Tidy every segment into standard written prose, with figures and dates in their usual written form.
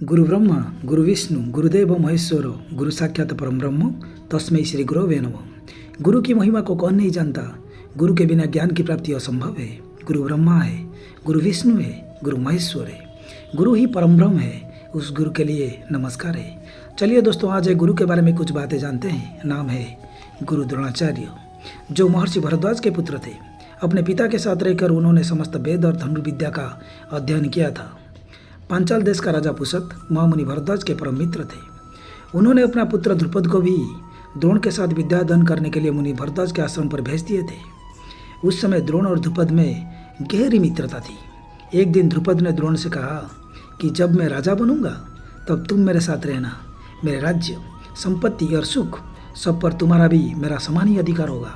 गुरु ब्रह्मा गुरु विष्णु गुरुदेव महेश्वर गुरु साक्षात परम ब्रह्म तस्मै श्री गुरवे नमः। गुरु की महिमा को कौन नहीं जानता। गुरु के बिना ज्ञान की प्राप्ति असंभव है। गुरु ब्रह्मा है, गुरु विष्णु है, गुरु महेश्वर है, गुरु ही परम ब्रह्म है। उस गुरु के लिए नमस्कार है। चलिए दोस्तों, आज गुरु के बारे में कुछ बातें जानते हैं। नाम है गुरु द्रोणाचार्य, जो महर्षि भरद्वाज के पुत्र थे। अपने पिता के साथ रहकर उन्होंने समस्त वेद और धनुर्विद्या का अध्ययन किया था। पांचाल देश का राजा पुषत महामुनि भरद्वाज के परम मित्र थे। उन्होंने अपना पुत्र द्रुपद को भी द्रोण के साथ विद्यादान करने के लिए मुनि भरद्वाज के आश्रम पर भेज दिए थे। उस समय द्रोण और द्रुपद में गहरी मित्रता थी। एक दिन द्रुपद ने द्रोण से कहा कि जब मैं राजा बनूंगा तब तुम मेरे साथ रहना। मेरे राज्य, संपत्ति और सुख सब पर तुम्हारा भी मेरा समान ही अधिकार होगा।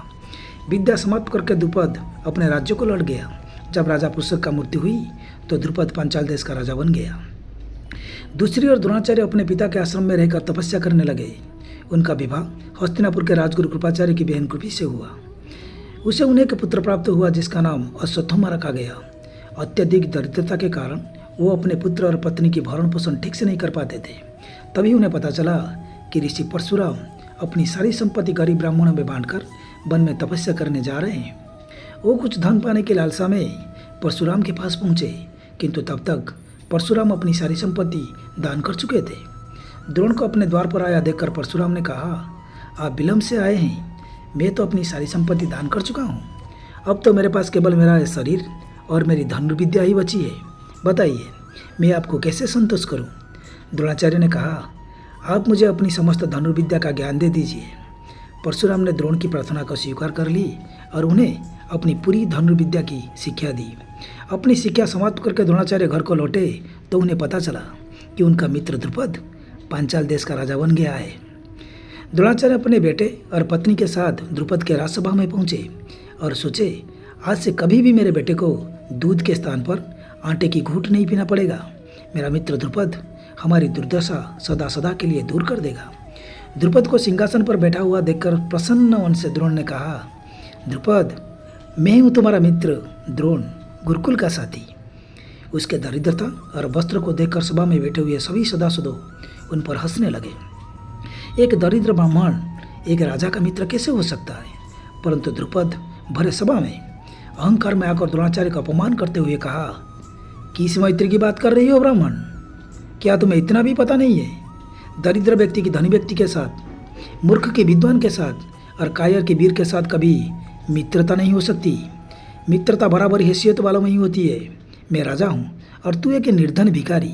विद्या समाप्त करके द्रुपद अपने राज्य को लौट गया। जब राजा पुषत का मृत्यु हुई तो द्रुपद पांचाल देश का राजा बन गया। दूसरी ओर द्रोणाचार्य अपने पिता के आश्रम में रहकर तपस्या करने लगे। उनका विवाह हस्तिनापुर के राजगुरु कृपाचार्य की बहन कृपी से हुआ। उसे उन्हें एक पुत्र प्राप्त हुआ जिसका नाम अश्वत्थामा रखा गया। अत्यधिक दरिद्रता के कारण वो अपने पुत्र और पत्नी की भरण पोषण ठीक से नहीं कर पाते थे। तभी उन्हें पता चला कि ऋषि परशुराम अपनी सारी संपत्ति गरीब ब्राह्मणों में बांटकर वन में तपस्या करने जा रहे हैं। वो कुछ धन पाने की लालसा में परशुराम के पास पहुँचे, किंतु तब तक परशुराम अपनी सारी संपत्ति दान कर चुके थे। द्रोण को अपने द्वार पर आया देखकर परशुराम ने कहा, आप विलम्ब से आए हैं, मैं तो अपनी सारी संपत्ति दान कर चुका हूँ। अब तो मेरे पास केवल मेरा शरीर और मेरी धनुर्विद्या ही बची है। बताइए मैं आपको कैसे संतोष करूँ। द्रोणाचार्य ने कहा, आप मुझे अपनी समस्त धनुर्विद्या का ज्ञान दे दीजिए। परशुराम ने द्रोण की प्रार्थना को स्वीकार कर ली और उन्हें अपनी पूरी धनुर्विद्या की शिक्षा दी। अपनी शिक्षा समाप्त करके द्रोणाचार्य घर को लौटे तो उन्हें पता चला कि उनका मित्र द्रुपद पांचाल देश का राजा बन गया है। द्रोणाचार्य अपने बेटे और पत्नी के साथ द्रुपद के राजसभा में पहुंचे और सोचे, आज से कभी भी मेरे बेटे को दूध के स्थान पर आटे की घूंट नहीं पीना पड़ेगा। मेरा मित्र द्रुपद हमारी दुर्दशा सदा सदा के लिए दूर कर देगा। द्रुपद को सिंहासन पर बैठा हुआ देखकर प्रसन्न मन से द्रोण ने कहा, द्रुपद, मैं हूँ तुम्हारा मित्र द्रोण, गुरुकुल का साथी। उसके दरिद्रता और वस्त्र को देखकर सभा में बैठे हुए सभी सदासदों उन पर हंसने लगे। एक दरिद्र ब्राह्मण एक राजा का मित्र कैसे हो सकता है। परंतु द्रुपद भरे सभा में अहंकार में आकर द्रोणाचार्य का अपमान करते हुए कहा, किस मैत्री की बात कर रही हो ब्राह्मण? क्या तुम्हें इतना भी पता नहीं है? दरिद्र व्यक्ति की धनी व्यक्ति के साथ, मूर्ख के विद्वान के साथ और कायर के वीर के साथ कभी मित्रता नहीं हो सकती। मित्रता बराबर हैसियत वालों में ही होती है। मैं राजा हूँ और तू एक निर्धन भिखारी,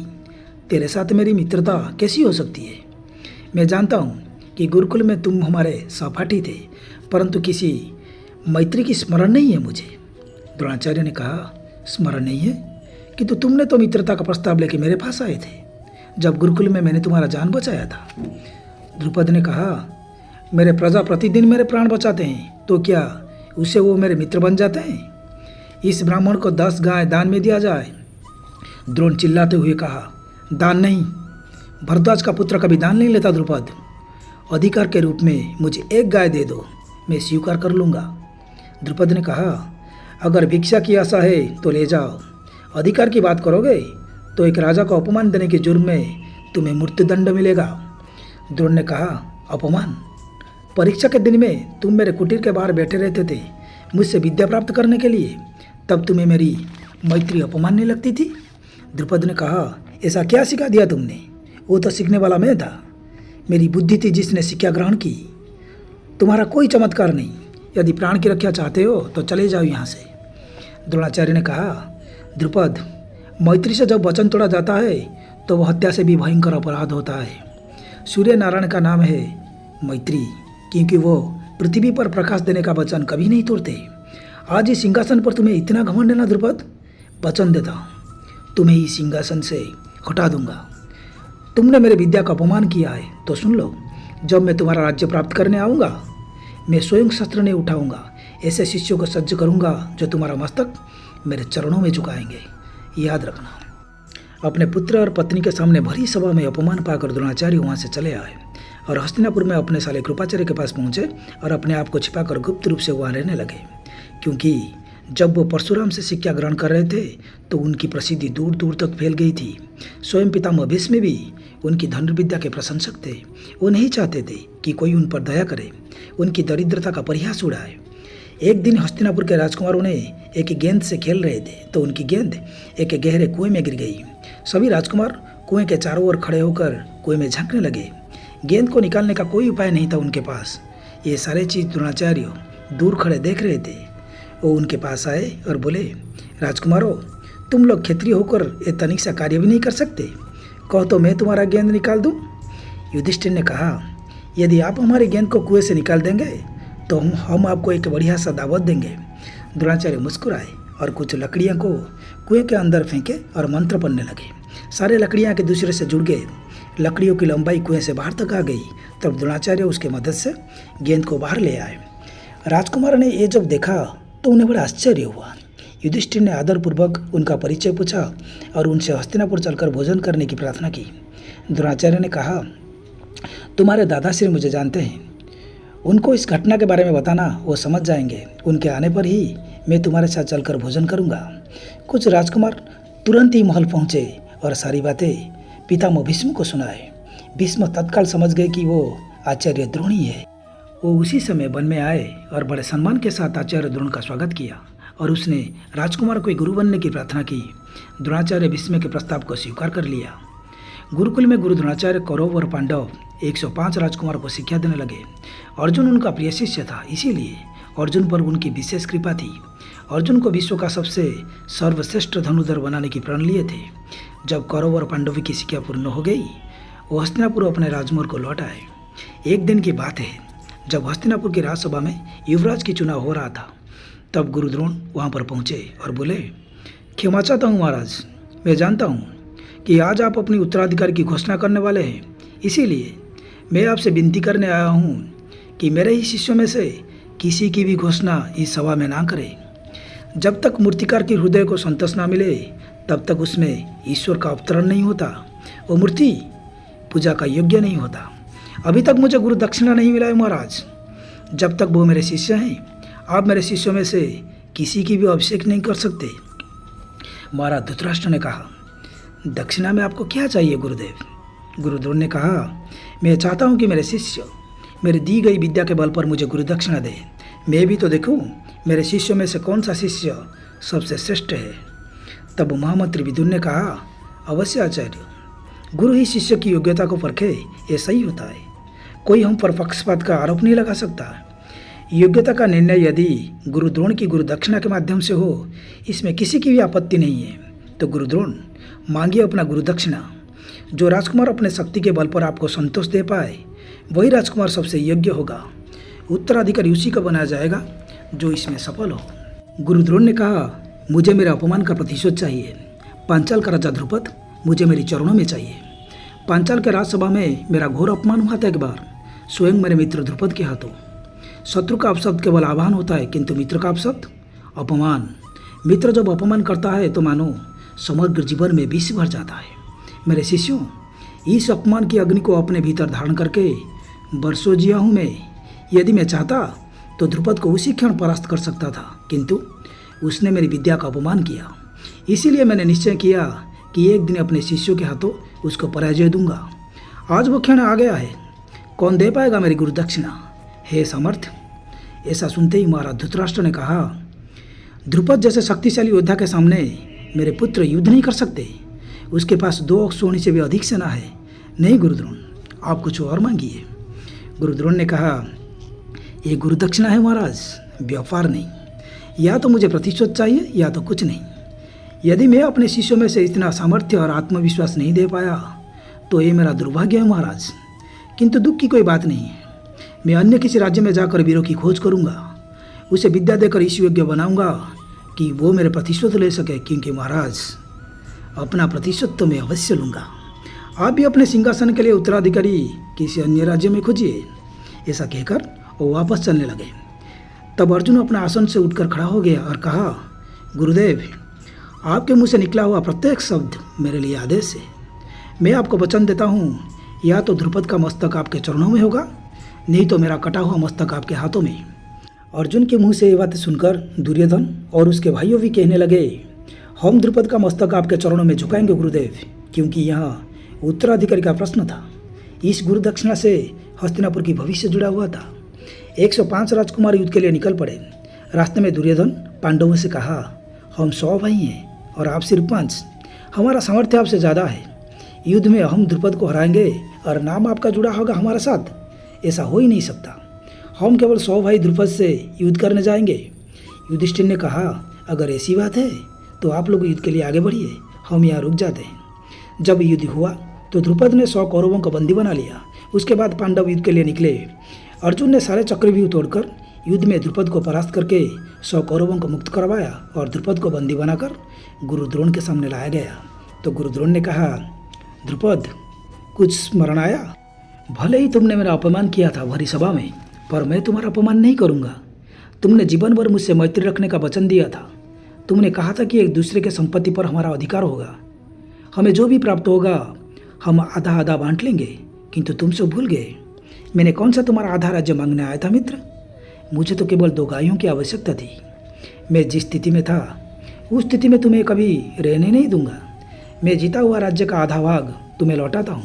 तेरे साथ मेरी मित्रता कैसी हो सकती है? मैं जानता हूँ कि गुरुकुल में तुम हमारे सहपाठी थे, परंतु किसी मैत्री की स्मरण नहीं है मुझे। द्रोणाचार्य ने कहा, स्मरण नहीं है? कि तुमने तो मित्रता का प्रस्ताव लेके मेरे पास आए थे जब गुरुकुल में मैंने तुम्हारा जान बचाया था। द्रुपद ने कहा, मेरे प्रजा प्रतिदिन मेरे प्राण बचाते हैं, तो क्या उसे वो मेरे मित्र बन जाते हैं? इस ब्राह्मण को 10 गाय दान में दिया जाए। द्रोण चिल्लाते हुए कहा, दान नहीं, भरद्वाज का पुत्र कभी दान नहीं लेता द्रुपद। अधिकार के रूप में मुझे 1 गाय दे दो, मैं स्वीकार कर लूँगा। द्रुपद ने कहा, अगर भिक्षा की आशा है तो ले जाओ। अधिकार की बात करोगे तो एक राजा को अपमान देने के जुर्म में तुम्हें मृत्युदंड मिलेगा। द्रोण ने कहा, अपमान? परीक्षा के दिन में तुम मेरे कुटीर के बाहर बैठे रहते थे मुझसे विद्या प्राप्त करने के लिए, तब तुम्हें मेरी मैत्री अपमान नहीं लगती थी? द्रुपद ने कहा, ऐसा क्या सिखा दिया तुमने? वो तो सीखने वाला मैं था, मेरी बुद्धि थी जिसने शिक्षा ग्रहण की। तुम्हारा कोई चमत्कार नहीं। यदि प्राण की रक्षा चाहते हो तो चले जाओ यहाँ से। द्रोणाचार्य ने कहा, द्रुपद, मैत्री से जब वचन तोड़ा जाता है तो वह हत्या से भी भयंकर अपराध होता है। सूर्य नारायण का नाम है मैत्री, क्योंकि वो पृथ्वी पर प्रकाश देने का वचन कभी नहीं तोड़ते। आज इस सिंहासन पर तुम्हें इतना घमंड है ना द्रुपद, वचन देता हूँ तुम्हें इस सिंहासन से हटा दूंगा। तुमने मेरे विद्या का अपमान किया है तो सुन लो, जब मैं तुम्हारा राज्य प्राप्त करने आऊँगा मैं स्वयं शस्त्र नहीं उठाऊँगा। ऐसे शिष्यों को सज्ज करूँगा जो तुम्हारा मस्तक मेरे चरणों में झुकाएंगे। याद रखना। अपने पुत्र और पत्नी के सामने भरी सभा में अपमान पाकर द्रोणाचार्य वहाँ से चले आए और हस्तिनापुर में अपने साले कृपाचार्य के पास पहुँचे और अपने आप को छिपाकर गुप्त रूप से वहाँ रहने लगे, क्योंकि जब वो परशुराम से शिक्षा ग्रहण कर रहे थे तो उनकी प्रसिद्धि दूर दूर तक फैल गई थी। स्वयं पितामह भीष्म भी उनकी धनुर्विद्या के प्रशंसक थे। वो नहीं चाहते थे कि कोई उन पर दया करे, उनकी दरिद्रता का परिहास उड़ाए। एक दिन हस्तिनापुर के राजकुमारों ने एक गेंद से खेल रहे थे तो उनकी गेंद एक गहरे कुएं में गिर गई। सभी राजकुमार कुएं के चारों ओर खड़े होकर कुएं में झांकने लगे। गेंद को निकालने का कोई उपाय नहीं था उनके पास। ये सारे चीज द्रोणाचार्य दूर खड़े देख रहे थे। वो उनके पास आए और बोले, राजकुमारों, तुम लोग क्षत्रिय होकर ये तनिक सा कार्य भी नहीं कर सकते? कहो तो मैं तुम्हारा गेंद निकाल दूं। युधिष्ठिर ने कहा, यदि आप हमारी गेंद को कुएं से निकाल देंगे तो हम आपको एक बढ़िया सा दावत देंगे। द्रोणाचार्य मुस्कुराए और कुछ लकड़ियां को कुएं के अंदर फेंके और मंत्र पढ़ने लगे। सारे लकड़ियां एक दूसरे से जुड़ गए। लकड़ियों की लंबाई कुएं से बाहर तक आ गई। तब द्रोणाचार्य उसके मदद से गेंद को बाहर ले आए। राजकुमार ने ये जब देखा तो उन्हें बड़ा आश्चर्य हुआ। युधिष्ठिर ने आदरपूर्वक उनका परिचय पूछा और उनसे हस्तिनापुर चलकर भोजन करने की प्रार्थना की। द्रोणाचार्य ने कहा, तुम्हारे दादाश्री मुझे जानते हैं, उनको इस घटना के बारे में बताना, वो समझ जाएंगे। उनके आने पर ही मैं तुम्हारे साथ चलकर भोजन करूंगा। कुछ राजकुमार तुरंत ही महल पहुंचे और सारी बातें पितामह भीष्म को सुनाए। भीष्म तत्काल समझ गए कि वो आचार्य द्रोण ही है। वो उसी समय वन में आए और बड़े सम्मान के साथ आचार्य द्रोण का स्वागत किया और उसने राजकुमार को गुरु बनने की प्रार्थना की। द्रोणाचार्य भीष्म के प्रस्ताव को स्वीकार कर लिया। गुरुकुल में गुरु द्रोणाचार्य कौरव और पांडव 105 राजकुमार को शिक्षा देने लगे। अर्जुन उनका प्रिय शिष्य था, इसीलिए अर्जुन पर उनकी विशेष कृपा थी। अर्जुन को विश्व का सबसे सर्वश्रेष्ठ धनुर्धर बनाने की प्रण लिए थे। जब कौरव और पांडव की शिक्षा पूर्ण हो गई, वो हस्तिनापुर अपने राजमहल को लौट आए। एक दिन की बात है, जब हस्तिनापुर की राजसभा में युवराज की चुनाव हो रहा था, तब गुरु द्रोण वहाँ पर पहुँचे और बोले, क्षमा चाहता हूँ महाराज, मैं जानता हूँ कि आज आप अपनी उत्तराधिकारी की घोषणा करने वाले हैं, इसीलिए मैं आपसे विनती करने आया हूँ कि मेरे ही शिष्यों में से किसी की भी घोषणा इस सभा में ना करें। जब तक मूर्तिकार के हृदय को संतोष ना मिले तब तक उसमें ईश्वर का अवतरण नहीं होता। वो मूर्ति पूजा का योग्य नहीं होता। अभी तक मुझे गुरु दक्षिणा नहीं मिला है महाराज। जब तक वो मेरे शिष्य हैं, आप मेरे शिष्यों में से किसी की भी अभिषेक नहीं कर सकते। महाराज धृतराष्ट्र ने कहा, दक्षिणा में आपको क्या चाहिए गुरुदेव? गुरु द्रोण ने कहा, मैं चाहता हूँ कि मेरे शिष्य मेरी दी गई विद्या के बल पर मुझे गुरु दक्षिणा दे। मैं भी तो देखूँ मेरे शिष्यों में से कौन सा शिष्य सबसे श्रेष्ठ है। तब महामंत्री विदुर ने कहा, अवश्य आचार्य, गुरु ही शिष्य की योग्यता को परखे, ये सही होता है। कोई हम पर पक्षपात का आरोप नहीं लगा सकता। योग्यता का निर्णय यदि गुरु द्रोण की गुरु दक्षिणा के माध्यम से हो, इसमें किसी की भी आपत्ति नहीं है। तो गुरु द्रोण, मांगिए अपना गुरु दक्षिणा। जो राजकुमार अपने शक्ति के बल पर आपको संतोष दे पाए, वही राजकुमार सबसे योग्य होगा। उत्तराधिकारी उसी का बनाया जाएगा जो इसमें सफल हो। गुरु द्रोण ने कहा, मुझे मेरे अपमान का प्रतिशोध चाहिए। पांचाल का राजा ध्रुपद मुझे मेरी चरणों में चाहिए। पांचाल के राजसभा में मेरा घोर अपमान हुआ था एक बार, स्वयं मेरे मित्र ध्रुपद के हाथों। शत्रु का अपशब्द केवल आह्वान होता है, किंतु मित्र का अपशब्द अपमान। मित्र जब अपमान करता है तो मानो समग्र जीवन में विष भर जाता है। मेरे शिष्यों, इस अपमान की अग्नि को अपने भीतर धारण करके वर्षों जिया हूँ मैं। यदि मैं चाहता तो ध्रुपद को उसी क्षण परास्त कर सकता था, किंतु उसने मेरी विद्या का अपमान किया। इसीलिए मैंने निश्चय किया कि एक दिन अपने शिष्यों के हाथों उसको पराजय दूंगा। आज वो क्षण आ गया है। कौन दे पाएगा मेरी गुरु दक्षिणा? हे समर्थ। ऐसा सुनते ही महाराज धृतराष्ट्र ने कहा, ध्रुपद जैसे शक्तिशाली योद्धा के सामने मेरे पुत्र युद्ध नहीं कर सकते। उसके पास 2 सोने से भी अधिक सेना है। नहीं गुरुद्रोण, आप कुछ और मांगिए। गुरुद्रोण ने कहा, ये गुरु दक्षिणा है महाराज, व्यापार नहीं। या तो मुझे प्रतिशोध चाहिए या तो कुछ नहीं। यदि मैं अपने शिष्यों में से इतना सामर्थ्य और आत्मविश्वास नहीं दे पाया तो ये मेरा दुर्भाग्य है महाराज। किंतु दुख की कोई बात नहीं है। मैं अन्य किसी राज्य में जाकर वीरों की खोज करूंगा, उसे विद्या देकर इस योग्य बनाऊंगा कि वो मेरे प्रतिशोध ले सके। क्योंकि महाराज, अपना प्रतिशोध तो मैं अवश्य लूँगा। आप भी अपने सिंहासन के लिए उत्तराधिकारी किसी अन्य राज्य में खोजिए। ऐसा कहकर वो वापस चलने लगे। तब अर्जुन अपने आसन से उठकर खड़ा हो गया और कहा, गुरुदेव, आपके मुंह से निकला हुआ प्रत्येक शब्द मेरे लिए आदेश है। मैं आपको वचन देता हूँ, या तो ध्रुपद का मस्तक आपके चरणों में होगा, नहीं तो मेरा कटा हुआ मस्तक आपके हाथों में। अर्जुन के मुंह से ये बातें सुनकर दुर्योधन और उसके भाइयों भी कहने लगे, हम द्रुपद का मस्तक आपके चरणों में झुकाएंगे गुरुदेव, क्योंकि यहाँ उत्तराधिकारी का प्रश्न था। इस गुरु दक्षिणा से हस्तिनापुर की भविष्य जुड़ा हुआ था। 105 राजकुमार युद्ध के लिए निकल पड़े। रास्ते में दुर्योधन पांडवों से कहा, हम 100 भाई हैं और आप सिर्फ 5। हमारा सामर्थ्य आपसे ज़्यादा है। युद्ध में हम द्रुपद को हराएंगे और नाम आपका जुड़ा होगा हमारे साथ। ऐसा हो ही नहीं सकता। हम केवल 100 भाई द्रुपद से युद्ध करने जाएंगे। युधिष्ठिर ने कहा, अगर ऐसी बात है तो आप लोग युद्ध के लिए आगे बढ़िए, हम यहाँ रुक जाते हैं। जब युद्ध हुआ तो द्रुपद ने 100 कौरवों को बंदी बना लिया। उसके बाद पांडव युद्ध के लिए निकले। अर्जुन ने सारे चक्रव्यूह तोड़कर युद्ध में द्रुपद को परास्त करके 100 कौरवों को मुक्त करवाया और द्रुपद को बंदी बनाकर गुरु द्रोण के सामने लाया गया। तो गुरु द्रोण ने कहा, द्रुपद, कुछ स्मरण आया? भले ही तुमने मेरा अपमान किया था भरी सभा में, पर मैं तुम्हारा अपमान नहीं करूँगा। तुमने जीवन भर मुझसे मैत्री रखने का वचन दिया था। तुमने कहा था कि एक दूसरे के संपत्ति पर हमारा अधिकार होगा। हमें जो भी प्राप्त होगा हम आधा आधा बांट लेंगे, किंतु तुम सब भूल गए। मैंने कौन सा तुम्हारा आधा राज्य मांगने आया था मित्र? मुझे तो केवल 2 गायों की आवश्यकता थी। मैं जिस स्थिति में था उस स्थिति में तुम्हें कभी रहने नहीं दूंगा। मैं जीता हुआ राज्य का आधा भाग तुम्हें लौटाता हूँ।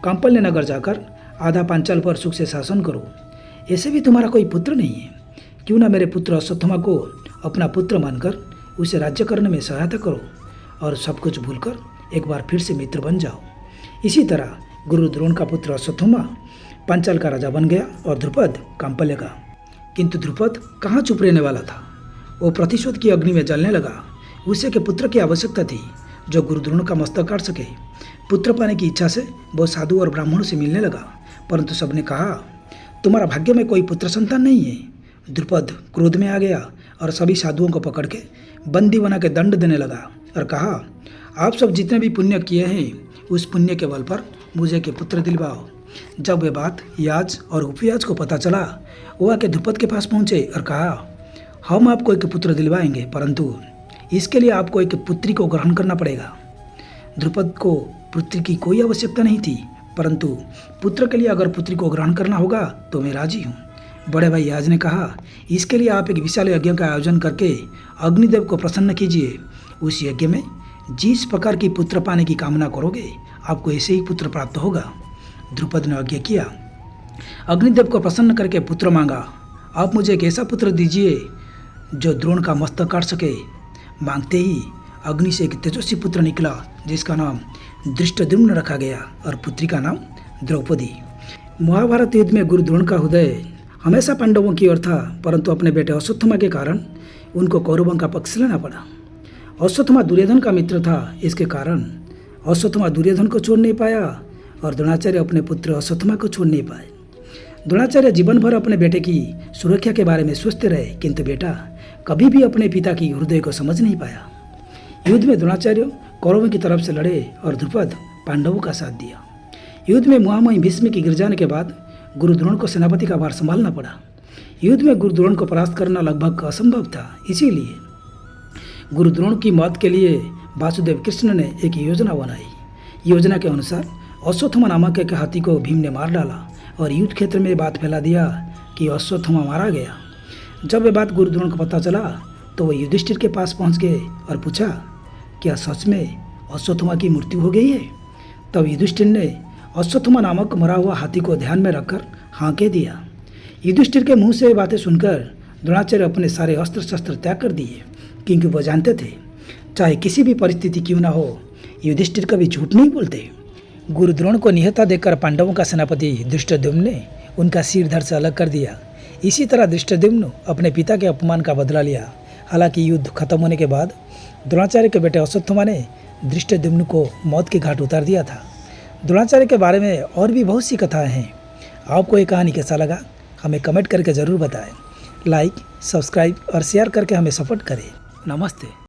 कांपल्य नगर जाकर आधा पांचाल पर सुख से शासन करो। ऐसे भी तुम्हारा कोई पुत्र नहीं है। क्यों ना मेरे पुत्र अश्वत्थामा को अपना पुत्र मानकर उसे राज्य करने में सहायता करो और सब कुछ भूलकर एक बार फिर से मित्र बन जाओ। इसी तरह गुरु द्रोण का पुत्र अश्वत्थामा पांचाल का राजा बन गया और द्रुपद कांपल्य का। किंतु द्रुपद कहाँ चुप रहने वाला था। वो प्रतिशोध की अग्नि में जलने लगा। उसे के पुत्र की आवश्यकता थी जो गुरु द्रोण का मस्तक काट सके। पुत्र पाने की इच्छा से वो साधु और ब्राह्मणों से मिलने लगा, परंतु सबने कहा, तुम्हारा भाग्य में कोई पुत्र संतान नहीं है। द्रुपद क्रोध में आ गया और सभी साधुओं को पकड़ के बंदी बना के दंड देने लगा और कहा, आप सब जितने भी पुण्य किए हैं उस पुण्य के बल पर मुझे के पुत्र दिलवाओ। जब वे बात याज और उपयाज को पता चला, वो आके द्रुपद के पास पहुँचे और कहा, हम आपको एक पुत्र दिलवाएंगे, परंतु इसके लिए आपको एक पुत्री को ग्रहण करना पड़ेगा। द्रुपद को पुत्री की कोई आवश्यकता नहीं थी, परंतु पुत्र के लिए अगर पुत्री को ग्रहण करना होगा तो मैं राजी हूँ। बड़े भाई याज ने कहा, इसके लिए आप एक विशाल यज्ञ का आयोजन करके अग्निदेव को प्रसन्न कीजिए। उस यज्ञ में जिस प्रकार की पुत्र पाने की कामना करोगे आपको ऐसे ही पुत्र प्राप्त होगा। द्रुपद ने यज्ञ किया, अग्निदेव को प्रसन्न करके पुत्र मांगा। आप मुझे एक ऐसा पुत्र दीजिए जो द्रोण का मस्तक काट सके। मांगते ही अग्नि से एक तेजस्वी पुत्र निकला जिसका नाम धृष्टद्युम्न रखा गया और पुत्री का नाम द्रौपदी। महाभारत युद्ध में गुरु द्रोण का हृदय हमेशा पांडवों की ओर था, परंतु अपने बेटे अश्वत्थामा के कारण उनको कौरवों का पक्ष लेना पड़ा। अश्वत्थामा दुर्योधन का मित्र था, इसके कारण अश्वत्थामा दुर्योधन को छोड़ नहीं पाया और द्रोणाचार्य अपने पुत्र अश्वत्थामा को छोड़ नहीं पाए। द्रोणाचार्य जीवन भर अपने बेटे की सुरक्षा के बारे में सोचते रहे, किंतु बेटा कभी भी अपने पिता की हृदय को समझ नहीं पाया। युद्ध में द्रोणाचार्य कौरवों की तरफ से लड़े और द्रुपद पांडवों का साथ दिया। युद्ध में महामहिम भीष्म की गिर जाने के बाद गुरु द्रोण को सेनापति का भार संभालना पड़ा। युद्ध में गुरु द्रोण को परास्त करना लगभग असंभव था, इसीलिए गुरु द्रोण की मौत के लिए वासुदेव कृष्ण ने एक योजना बनाई। योजना के अनुसार अश्वत्थामा नामक एक हाथी को भीम ने मार डाला और युद्ध क्षेत्र में बात फैला दिया कि अश्वत्थामा मारा गया। जब ये बात गुरु द्रोण को पता चला तो वह युधिष्ठिर के पास पहुंच गए और पूछा, क्या सच में अश्वत्थामा की मृत्यु हो गई है? तब युधिष्ठिर ने अश्वत्थामा नामक मरा हुआ हाथी को ध्यान में रखकर हाँ कह दिया। युधिष्ठिर के मुंह से ये बातें सुनकर द्रोणाचार्य अपने सारे अस्त्र शस्त्र त्याग कर दिए, क्योंकि वह जानते थे चाहे किसी भी परिस्थिति क्यों ना हो युधिष्ठिर कभी झूठ नहीं बोलते। गुरु द्रोण को निहत्था देकर पांडवों का सेनापति धृष्टद्युम्न ने उनका सिर धड़ से अलग कर दिया। इसी तरह धृष्टद्युम्न अपने पिता के अपमान का बदला लिया। हालांकि युद्ध खत्म होने के बाद द्रोणाचार्य के बेटे अश्वत्थामा ने धृष्टद्युम्न को मौत के घाट उतार दिया था। द्रोणाचार्य के बारे में और भी बहुत सी कथाएं हैं। आपको ये कहानी कैसा लगा हमें कमेंट करके ज़रूर बताएं। लाइक, सब्सक्राइब और शेयर करके हमें सपोर्ट करें। नमस्ते।